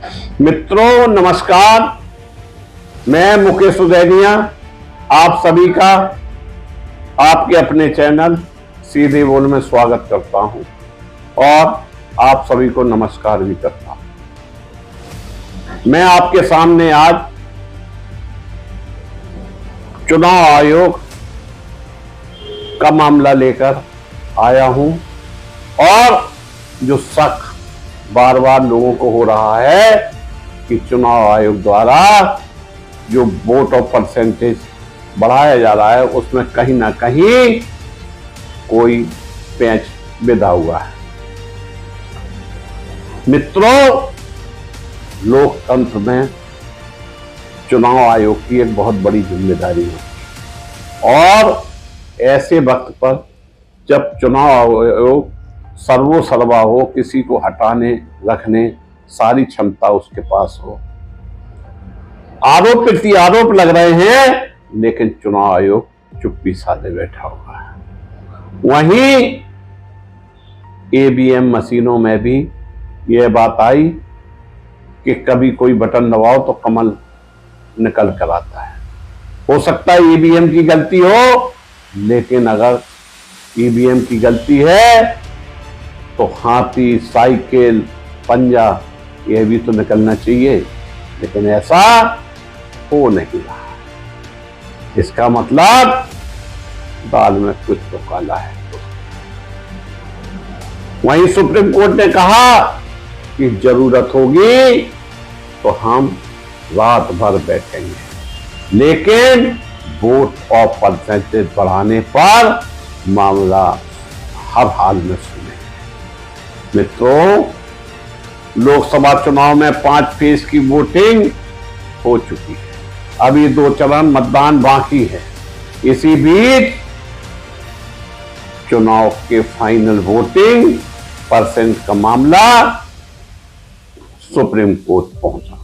मित्रों नमस्कार, मैं मुकेश उदैनिया आप सभी का आपके अपने चैनल सीधे बोल में स्वागत करता हूं और आप सभी को नमस्कार भी करता हूं। मैं आपके सामने आज चुनाव आयोग का मामला लेकर आया हूं और जो शक बार बार लोगों को हो रहा है कि चुनाव आयोग द्वारा जो वोट ऑफ परसेंटेज बढ़ाया जा रहा है उसमें कहीं ना कहीं कोई पेंच बिधा हुआ है। मित्रों, लोकतंत्र में चुनाव आयोग की एक बहुत बड़ी जिम्मेदारी है और ऐसे वक्त पर जब चुनाव आयोग सर्वोसर्वा हो, किसी को हटाने रखने सारी क्षमता उसके पास हो, आरोप प्रति आरोप लग रहे हैं, लेकिन चुनाव आयोग चुप्पी साधे बैठा हुआ है। वहीं ईवीएम मशीनों में भी यह बात आई कि कभी कोई बटन दबाओ तो कमल निकल कर आता है। हो सकता है ईवीएम की गलती हो, लेकिन अगर ईवीएम की गलती है तो हाथी, साइकिल, पंजा यह भी तो निकलना चाहिए, लेकिन ऐसा हो नहीं रहा। इसका मतलब दाल में कुछ तो काला है। वहीं सुप्रीम कोर्ट ने कहा कि जरूरत होगी तो हम रात भर बैठेंगे, लेकिन वोट ऑफ परसेंटेज बढ़ाने पर मामला हर हाल में सुनेंगे। मित्रों, लोकसभा चुनाव में 5 फेज की वोटिंग हो चुकी है, अभी 2 चरण मतदान बाकी है। इसी बीच चुनाव के फाइनल वोटिंग परसेंट का मामला सुप्रीम कोर्ट पहुंचा।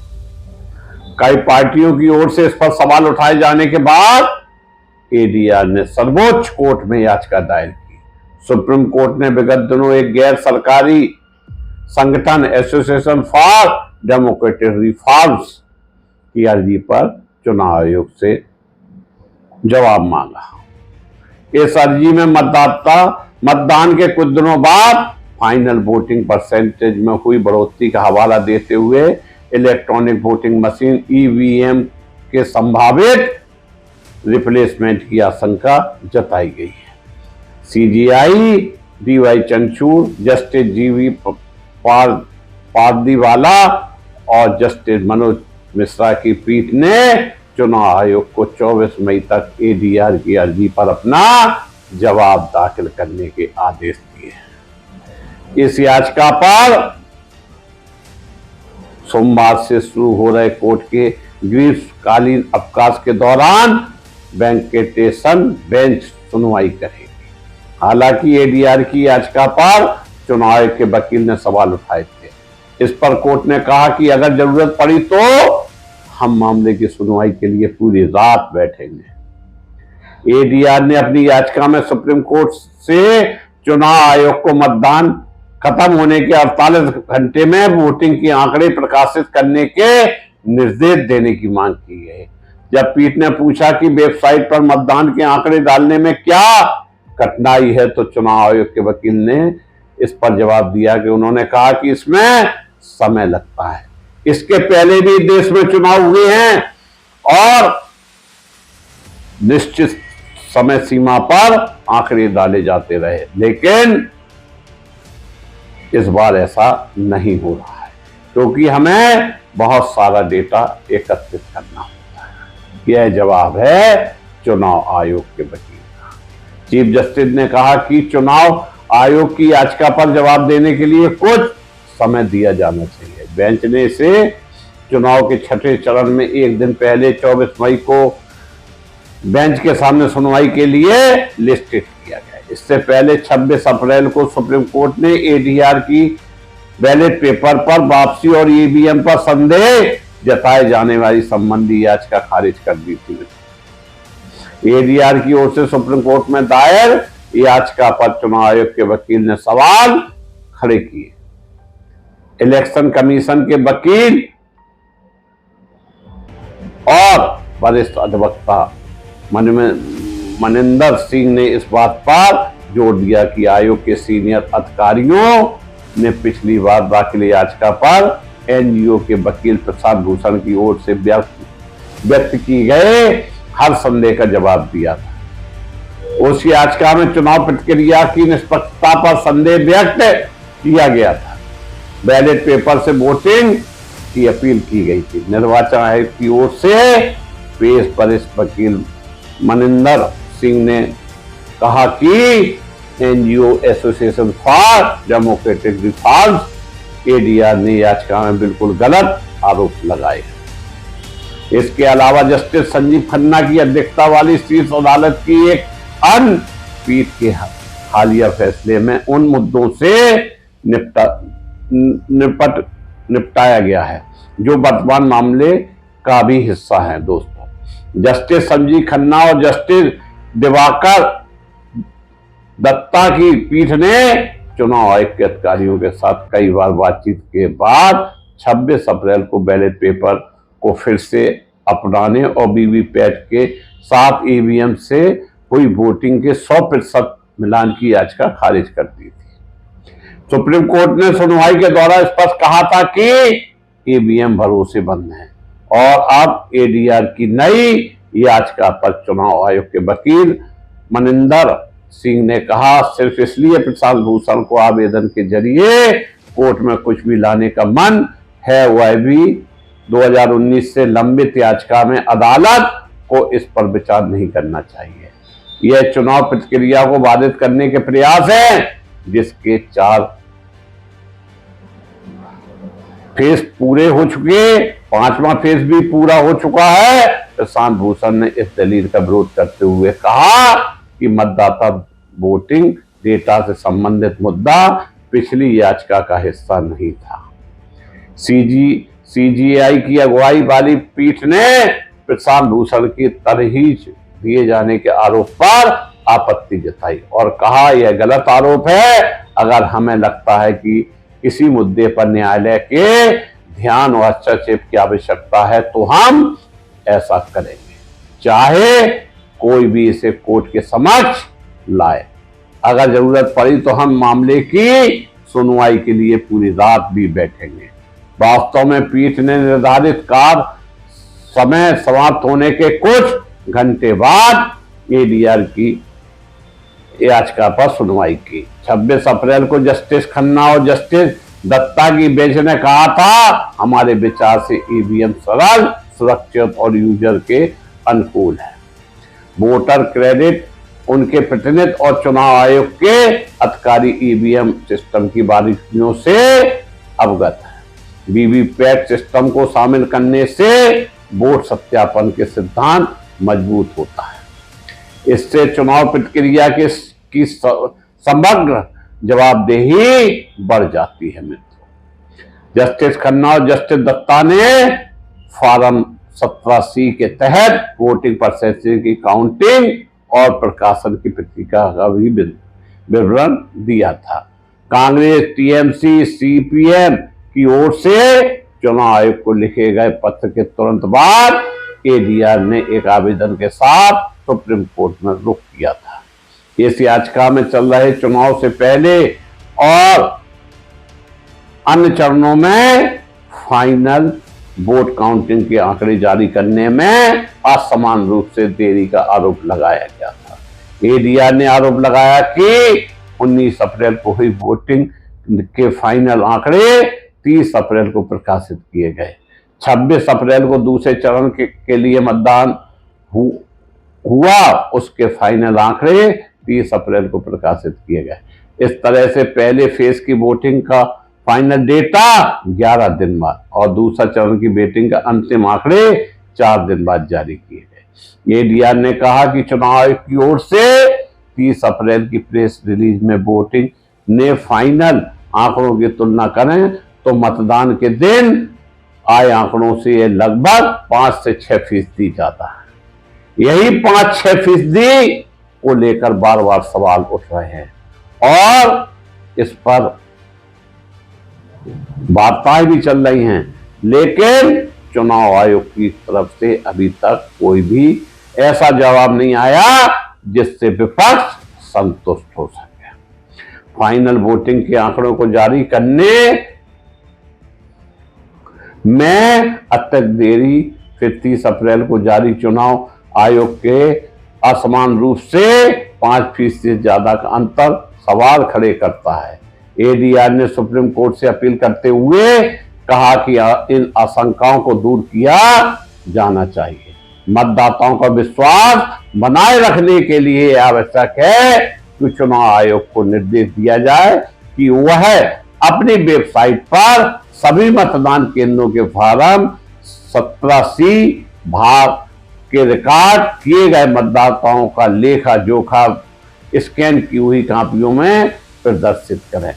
कई पार्टियों की ओर से इस पर सवाल उठाए जाने के बाद एडीआर ने सर्वोच्च कोर्ट में याचिका दायर की। सुप्रीम कोर्ट ने विगत दिनों एक गैर सरकारी संगठन एसोसिएशन फॉर डेमोक्रेटिक रिफॉर्म्स की अर्जी पर चुनाव आयोग से जवाब मांगा। इस अर्जी में मतदान के कुछ दिनों बाद फाइनल वोटिंग परसेंटेज में हुई बढ़ोतरी का हवाला देते हुए इलेक्ट्रॉनिक वोटिंग मशीन ईवीएम के संभावित रिप्लेसमेंट की आशंका जताई गई है। सीजीआई डीवाई चंद्रचूड़, जस्टिस जीवी पारदीवाला और जस्टिस मनोज मिश्रा की पीठ ने चुनाव आयोग को 24 मई तक एडीआर की अर्जी पर अपना जवाब दाखिल करने के आदेश दिए। इस याचिका पर सोमवार से शुरू हो रहे कोर्ट के ग्रीष्मकालीन अवकाश के दौरान वेंकटेशन बेंच सुनवाई करेगी। हालांकि एडीआर की याचिका पर चुनाव आयोग के वकील ने सवाल उठाए थे। इस पर कोर्ट ने कहा कि अगर जरूरत पड़ी तो हम मामले की सुनवाई के लिए पूरी रात बैठेंगे। एडीआर ने अपनी याचिका में सुप्रीम कोर्ट से चुनाव आयोग को मतदान खत्म होने के 48 घंटे में वोटिंग के आंकड़े प्रकाशित करने के निर्देश देने की मांग की है। जब पीठ ने पूछा कि वेबसाइट पर मतदान के आंकड़े डालने में क्या कठिनाई है, तो चुनाव आयोग के वकील ने इस पर जवाब दिया कि उन्होंने कहा कि इसमें समय लगता है। इसके पहले भी देश में चुनाव हुए हैं और निश्चित समय सीमा पर आंकड़े डाले जाते रहे, लेकिन इस बार ऐसा नहीं हो रहा है क्योंकि हमें बहुत सारा डेटा एकत्रित करना होता है। यह जवाब है चुनाव आयोग के वकील का। चीफ जस्टिस ने कहा कि चुनाव आयोग की याचिका पर जवाब देने के लिए कुछ समय दिया जाना चाहिए। बेंच ने इसे चुनाव के 6ठे चरण में एक दिन पहले 24 मई को बेंच के सामने सुनवाई के लिए लिस्टेड किया गया। इससे पहले 26 अप्रैल को सुप्रीम कोर्ट ने एडीआर की बैलेट पेपर पर वापसी और ईवीएम पर संदेह जताए जाने वाली संबंधी याचिका खारिज कर दी थी। एडीआर की ओर से सुप्रीम कोर्ट में दायर याचिका पर चुनाव आयोग के वकील ने सवाल खड़े किए इलेक्शन कमीशन के वकील और वरिष्ठ अधिवक्ता मनिंदर सिंह ने इस बात पर जोर दिया कि आयोग के सीनियर अधिकारियों ने पिछली बार दाखिल याचिका पर एनजीओ के वकील प्रशांत भूषण की ओर से व्यक्त की गए हर संदेह का जवाब दिया था। उस याचिका में चुनाव प्रक्रिया की निष्पक्षता पर संदेह व्यक्त किया गया था। बैलेट पेपर से वोटिंग की अपील की गई थी। निर्वाचन आयोग की ओर से पेश वरिष्ठ वकील मनिंदर सिंह ने कहा कि NGO association for democratic reforms ADR ने याचिका में बिल्कुल गलत आरोप लगाए। इसके अलावा जस्टिस संजीव खन्ना की अध्यक्षता वाली शीर्ष अदालत की एक अन्य पीठ के हालिया फैसले में उन मुद्दों से निपटाया गया है जो वर्तमान मामले का भी हिस्सा है। दोस्तों, जस्टिस संजीव खन्ना और जस्टिस दिवाकर दत्ता की पीठ ने चुनाव आयोग के अधिकारियों के साथ कई बार बातचीत के बाद 26 अप्रैल को बैलेट पेपर को फिर से अपनाने और वीवीपैट के साथ ईवीएम से हुई वोटिंग के 100% मिलान की याचिका खारिज कर दी थी। सुप्रीम कोर्ट ने सुनवाई के दौरान स्पष्ट कहा था कि ईवीएम भरोसेमंद है और अब एडीआर की नई याचिका पर चुनाव आयोग के वकील मनिंदर सिंह ने कहा, सिर्फ इसलिए प्रशांत भूषण को आवेदन के जरिए कोर्ट में कुछ भी लाने का मन है, वह भी 2019 से लंबित याचिका में अदालत को इस पर विचार नहीं करना चाहिए। यह चुनाव प्रक्रिया को बाधित करने के प्रयास हैं, जिसके 4 फेज पूरे हो चुके, 5वां फेज भी पूरा हो चुका है। प्रशांत भूषण ने इस दलील का विरोध करते हुए कहा कि मतदाता वोटिंग डेटा से संबंधित मुद्दा पिछली याचिका का हिस्सा नहीं था। सीजीआई की अगुवाई वाली पीठ ने प्रशांत भूषण की तरहीज दिए जाने के आरोप पर आपत्ति जताई और कहा, यह गलत आरोप है। अगर हमें लगता है कि किसी मुद्दे पर न्यायालय के ध्यान और हस्तक्षेप की आवश्यकता है तो हम ऐसा करेंगे, चाहे कोई भी इसे कोर्ट के समक्ष लाए। अगर जरूरत पड़ी तो हम मामले की सुनवाई के लिए पूरी रात भी बैठेंगे। वास्तव में पीठ ने निर्धारित कार्य समय समाप्त होने के कुछ घंटे बाद एडीआर की याचिका पर सुनवाई की। 26 अप्रैल को जस्टिस खन्ना और जस्टिस दत्ता की बेंच ने कहा था, हमारे विचार से ईवीएम सरल, सुरक्षित और यूजर के अनुकूल है। वोटर क्रेडिट उनके प्रतिनिधि और चुनाव आयोग के अधिकारी ईवीएम सिस्टम की बारीकियों से अवगत है। वीवीपैट सिस्टम को शामिल करने से वोट सत्यापन के सिद्धांत मजबूत होता है। इससे चुनाव प्रक्रिया की समग्र जवाबदेही बढ़ जाती है। मित्रों, जस्टिस खन्ना और जस्टिस दत्ता ने फॉर्म 17C के तहत वोटिंग परसेंटेज की काउंटिंग और प्रकाशन की प्रक्रिया का भी विवरण दिया था। कांग्रेस, टीएमसी, सीपीएम की ओर से चुनाव आयोग को लिखे गए पत्र के तुरंत बाद एडीआर ने एक आवेदन के साथ सुप्रीम कोर्ट में रुख किया था। इस याचिका में चल रहे चुनाव से पहले और अन्य चरणों में फाइनल वोट काउंटिंग के आंकड़े जारी करने में असमान रूप से देरी का आरोप लगाया गया था। एडीआर ने आरोप लगाया कि 19 अप्रैल को हुई वोटिंग के फाइनल आंकड़े 30 अप्रैल को प्रकाशित किए गए। 26 अप्रैल को दूसरे चरण के लिए मतदान हुआ, उसके फाइनल आंकड़े 30 अप्रैल को प्रकाशित किए गए। इस तरह से पहले फेज की वोटिंग का फाइनल डेटा 11 दिन बाद और दूसरा चरण की वोटिंग का अंतिम आंकड़े 4 दिन बाद जारी किए गए। एडीआर ने कहा कि चुनाव आयोग की ओर से 30 अप्रैल की प्रेस रिलीज में वोटिंग ने फाइनल आंकड़ों की तुलना करें तो मतदान के दिन आए आंकड़ों से यह लगभग 5 से 6% ज्यादा है। यही 5-6% को लेकर बार बार सवाल उठ रहे हैं और इस पर वार्ताएं भी चल रही हैं, लेकिन चुनाव आयोग की तरफ से अभी तक कोई भी ऐसा जवाब नहीं आया जिससे विपक्ष संतुष्ट हो सके। फाइनल वोटिंग के आंकड़ों को जारी करने में अत्यधिक देरी फिर 30 अप्रैल को जारी चुनाव आयोग के असमान रूप से 5% से ज्यादा का अंतर सवाल खड़े करता है। एडीआर ने सुप्रीम कोर्ट से अपील करते हुए कहा कि इन आशंकाओं को दूर किया जाना चाहिए। मतदाताओं का विश्वास बनाए रखने के लिए आवश्यक है कि चुनाव आयोग को निर्देश दिया जाए कि वह अपनी वेबसाइट पर सभी मतदान केंद्रों के फॉर्म 17C भाग के रिकॉर्ड किए गए मतदाताओं का लेखा जोखा स्कैन की हुई कापियों में प्रदर्शित करें।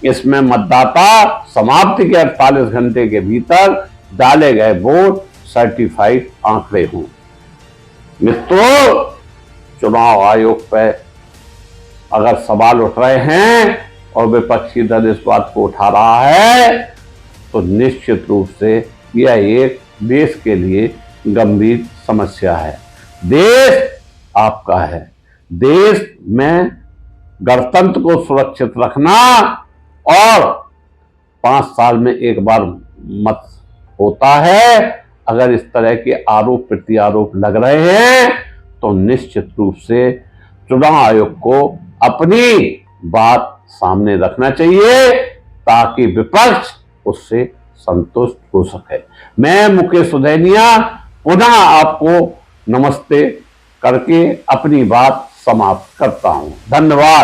इसमें मतदाता समाप्ति के 48 घंटे के भीतर डाले गए वोट सर्टिफाइड आंकड़े हों। मित्रों, चुनाव आयोग पर अगर सवाल उठ रहे हैं और विपक्षी दल इस बात को उठा रहा है तो निश्चित रूप से यह एक देश के लिए गंभीर समस्या है। देश आपका है। देश में गणतंत्र को सुरक्षित रखना और 5 साल में एक बार मत होता है। अगर इस तरह के आरोप प्रत्यारोप लग रहे हैं तो निश्चित रूप से चुनाव आयोग को अपनी बात सामने रखना चाहिए ताकि विपक्ष उससे संतुष्ट हो सके। मैं मुकेश सुधैनिया पुनः आपको नमस्ते करके अपनी बात समाप्त करता हूं। धन्यवाद।